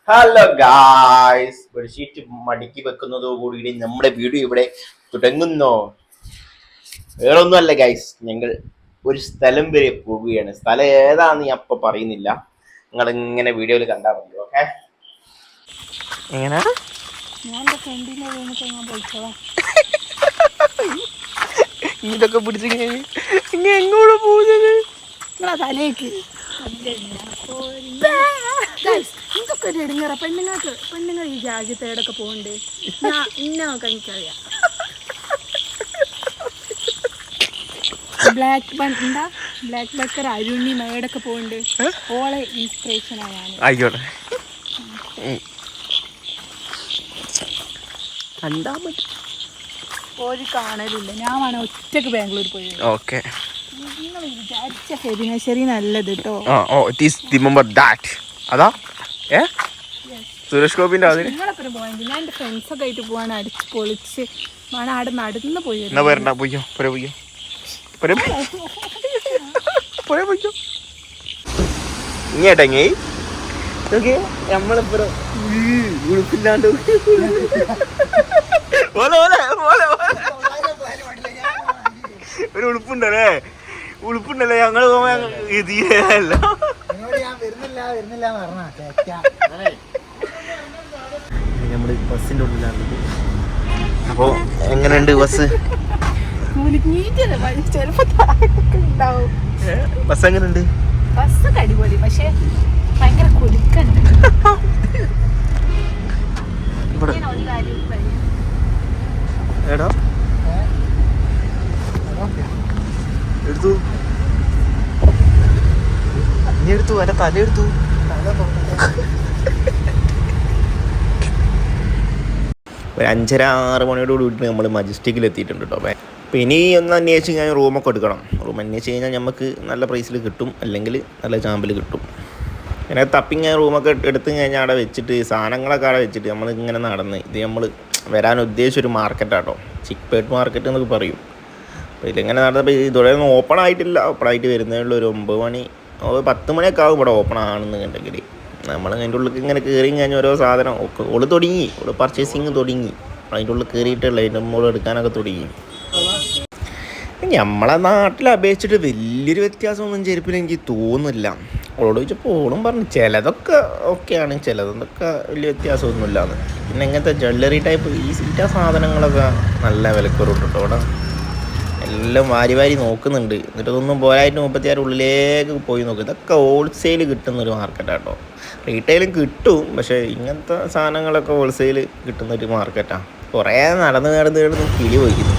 Hello guys, bedsheet മടക്കി വെക്കുന്നതോടുകൂടി നമ്മുടെ video ഇവിടെ തുടങ്ങുന്നു. വേറൊന്നുമല്ല ഗായ്സ്, ഞങ്ങൾ ഒരു സ്ഥലം വരെ പോവുകയാണ്. സ്ഥലം ഏതാന്ന് ഞാൻ ഇപ്പൊ പറയുന്നില്ല, നിങ്ങൾ ഇങ്ങനെ വീഡിയോയിൽ കണ്ടാൽ മതി. ഓക്കെ, എങ്ങനെ ഇതൊക്കെ പിടിച്ച് എങ്ങോട്ട് പോകുന്നത് തലേക്ക് ഇതൊക്കെ ഒരു ഇടങ്ങറ പെണ്ണുങ്ങൾ ഈ രാജ്യത്ത് എവിടെയൊക്കെ പോകണ്ട് ഇന്നൊക്കെ എനിക്കറിയാം. ബ്ലാക്ക് ബക്കർ അരുണി മേടൊക്കെ പോകണ്ട്. ഓളെ ഇൻസ്പിറേഷനാണ് ഞാൻ. ആയിക്കോട്ടെ, കണ്ടാ മതി. ഒരു കാണലില്ല. ഞാൻ വേണേ ഒറ്റക്ക് ബാംഗ്ലൂർ പോയി. ഓക്കെ, നിങ്ങൾ വിചാരിച്ച ശരി നല്ലത് കേട്ടോ. അതാ സുരേഷ് ഗോപിന്റെ അതിന് നിങ്ങളെപ്പുറം പോയെങ്കിൽ ഞാൻ എൻ്റെ ഫ്രണ്ട്സൊക്കെ ആയിട്ട് പോവാണ്. അടിച്ച് പൊളിച്ച് വേണം അവിടെ നടന്ന് പോയി. ഇങ്ങേട്ടെങ്ങി നമ്മളിപ്പുറം ഉടുപ്പില്ലാണ്ട് ഒരു ഉടുപ്പുണ്ടല്ലേ ഞങ്ങള് പോകുമ്പോ ഇതിയല്ല. നമ്മള് ബസ്സിന്റെ ഉള്ളിലാണ്. അപ്പൊ എങ്ങനെയുണ്ട് ബസ്? ബസ് എങ്ങനെയുണ്ട്? ബസ്സൊക്കെ അടിപൊളി, പക്ഷെ ഭയങ്കര കുലുക്കുണ്ട്. എടാ എടുത്തു, നീ എടുത്തു, അല്ല തല എടുത്തു. ഒരു 5:30-6 മണിയോട് കൂടിയിട്ട് നമ്മൾ മജസ്റ്റിക്കിൽ എത്തിയിട്ടുണ്ട് കേട്ടോ. അപ്പോൾ ഇനി ഒന്ന് അന്വേഷിച്ച് ഞാൻ റൂമൊക്കെ എടുക്കണം. റൂം അന്വേഷിച്ച് കഴിഞ്ഞാൽ നമുക്ക് നല്ല പ്രൈസിൽ കിട്ടും, അല്ലെങ്കിൽ നല്ല ചാമ്പിൽ കിട്ടും. അങ്ങനെ തപ്പിങ് റൂമൊക്കെ എടുത്തു കഴിഞ്ഞാൽ അവിടെ വെച്ചിട്ട് സാധനങ്ങളൊക്കെ അവിടെ വെച്ചിട്ട് നമ്മൾ ഇങ്ങനെ നടന്ന് ഇത് നമ്മൾ വരാൻ ഉദ്ദേശിച്ചൊരു മാർക്കറ്റാട്ടോ, ചിക്പേട്ട് മാർക്കറ്റ് എന്നൊക്കെ പറയും. അപ്പോൾ ഇതിങ്ങനെ നടന്നപ്പോൾ ഇതുവരെ ഒന്നും ഓപ്പൺ ആയിട്ടില്ല. ഓപ്പൺ ആയിട്ട് വരുന്നേ ഉള്ളൂ. ഒരു 9 മണി 10 മണിയൊക്കെ ആകും ഇവിടെ ഓപ്പൺ ആണെന്നുണ്ടെങ്കിൽ. നമ്മൾ അതിൻ്റെ ഉള്ളിൽ ഇങ്ങനെ കയറി കഴിഞ്ഞാൽ ഓരോ സാധനം ഓള് തുടങ്ങി, ഓള് പർച്ചേസിങ് തുടങ്ങി. അതിൻ്റെ ഉള്ളിൽ കയറിയിട്ടുള്ള അതിൻ്റെ മോള് എടുക്കാനൊക്കെ തുടങ്ങി. നമ്മളെ നാട്ടിൽ അപേക്ഷിച്ചിട്ട് വലിയൊരു വ്യത്യാസമൊന്നും ചെരുപ്പിൽ എനിക്ക് തോന്നുന്നില്ല. ഓളോട് ചോദിച്ചപ്പോൾ ഓളും പറഞ്ഞു ചിലതൊക്കെ ഓക്കെയാണ്, ചിലതൊക്കെ വലിയ വ്യത്യാസമൊന്നുമില്ലാന്ന്. പിന്നെ ഇങ്ങനത്തെ ജ്വല്ലറി ടൈപ്പ് ഈ സീറ്റാ സാധനങ്ങളൊക്കെ നല്ല വിലക്കുറവുണ്ട് കേട്ടോ. അവിടെ എല്ലാം വാരി നോക്കുന്നുണ്ട്. എന്നിട്ട് ഇതൊന്നും പോരായിട്ട് 36 ഉള്ളിലേക്ക് പോയി നോക്കും. ഇതൊക്കെ ഹോൾസെയിൽ കിട്ടുന്നൊരു മാർക്കറ്റാണ് കേട്ടോ. റീറ്റെയിലും കിട്ടും, പക്ഷേ ഇങ്ങനത്തെ സാധനങ്ങളൊക്കെ ഹോൾസെയിൽ കിട്ടുന്നൊരു മാർക്കറ്റാണ്. കുറേ നടന്ന് കിളി പോയിക്കുന്നു.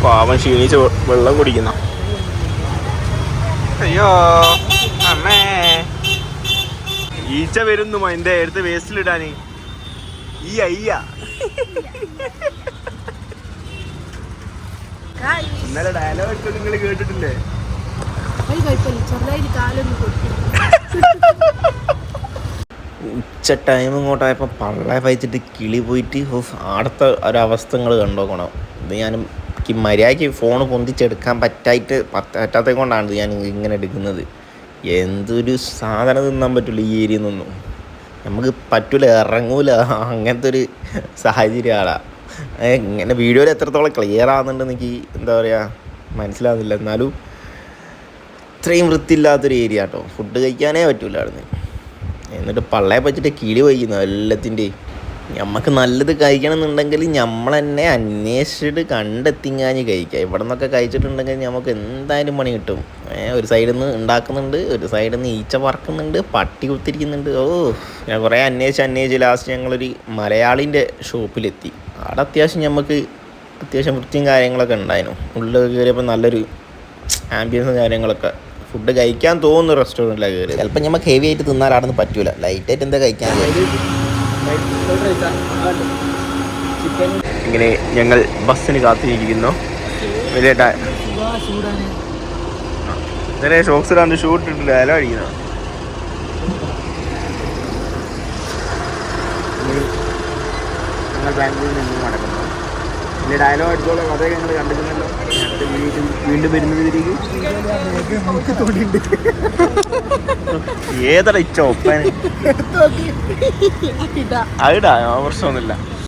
പാവം ക്ഷീണിച്ച് വെള്ളം കുടിക്കുന്ന. അയ്യോ അമ്മേ, ഈച്ച വരുന്നു എൻ്റെ അടുത്ത് വേസ്റ്റിലിടാൻ. ഈ അയ്യ ഇന്നലെ ഡയലോഗ് ഒക്കെ നിങ്ങൾ കേട്ടിട്ടില്ലേ? ഉച്ച ടൈം ഇങ്ങോട്ടായപ്പോൾ പള്ള വായിച്ചിട്ട് കിളി പോയിട്ട് ആടത്തെ ഒരവസ്ഥകൾ കണ്ടോക്കണം. ഇത് ഞാനും മര്യാദയ്ക്ക് ഫോൺ പൊന്തിച്ചെടുക്കാൻ പറ്റാത്തത് കൊണ്ടാണ് ഞാൻ ഇങ്ങനെ എടുക്കുന്നത്. എന്തൊരു സാധനം തിന്നാൻ പറ്റില്ല ഈ ഏരിയയിൽ നിന്നും. നമുക്ക് പറ്റൂല, ഇറങ്ങൂല, അങ്ങനത്തെ ഒരു സാഹചര്യമാണ്. ഇങ്ങനെ വീഡിയോയിൽ എത്രത്തോളം ക്ലിയർ ആകുന്നുണ്ടെന്ന് എനിക്ക് എന്താ പറയുക മനസ്സിലാകുന്നില്ല. എന്നാലും ഇത്രയും വൃത്തിയില്ലാത്തൊരു ഏരിയ കേട്ടോ. ഫുഡ് കഴിക്കാനേ പറ്റൂല അവിടുന്ന്. എന്നിട്ട് പള്ളയെ പറ്റിയിട്ട് കിളി വയ്ക്കുന്നു എല്ലാത്തിൻ്റെയും. നമുക്ക് നല്ലത് കഴിക്കണം എന്നുണ്ടെങ്കിൽ നമ്മൾ തന്നെ അന്വേഷിച്ചിട്ട് കണ്ടെത്തിങ്ങാഞ്ഞ് കഴിക്കുക. ഇവിടെ നിന്നൊക്കെ കഴിച്ചിട്ടുണ്ടെങ്കിൽ നമുക്ക് എന്തായാലും പണി കിട്ടും. ഒരു സൈഡിൽ നിന്ന് ഉണ്ടാക്കുന്നുണ്ട്, ഒരു സൈഡിൽ നിന്ന് ഈച്ച പറക്കുന്നുണ്ട്, പട്ടി കുത്തിരിക്കുന്നുണ്ട്. ഞാൻ കുറേ അന്വേഷിച്ച് ലാസ്റ്റ് ഞങ്ങളൊരു മലയാളീൻ്റെ ഷോപ്പിലെത്തി. അവിടെ അത്യാവശ്യം വൃത്തിയും കാര്യങ്ങളൊക്കെ ഉണ്ടായിരുന്നു. ഉള്ളിൽ കയറിയപ്പോൾ നല്ലൊരു ആംബിയൻസും കാര്യങ്ങളൊക്കെ. ഫുഡ് കഴിക്കാൻ തോന്നുന്നു റെസ്റ്റോറൻറ്റിലാണ് കയറി. ചിലപ്പോൾ നമുക്ക് ഹെവി ആയിട്ട് തിന്നാൽ അവിടെ നിന്ന് പറ്റൂല. ലൈറ്റായിട്ട് എന്താ കഴിക്കാൻ. ഇങ്ങനെ ഞങ്ങൾ ബസ്സിന് കാത്തിരിക്കുന്നു. വലിയ ഇന്നലെ ഷോക്സിലാണ്ട് ഷൂട്ട് ഇട്ടില്ല, അല അടിക്കുന്ന. ഞങ്ങൾ ബാംഗ്ലൂരിൽ നിന്നും നടക്കുന്നു. വലിയ ഡയലോഗ് അടിച്ചോളെ കഥയൊക്കെ ഞങ്ങൾ കണ്ടിരുന്നല്ലോ. വീണ്ടും വരുന്നതിലേക്ക് ഏതാ ഇച്ച ഒപ്പന ഇതാ അതിടാ പ്രശ്നമൊന്നുമില്ല.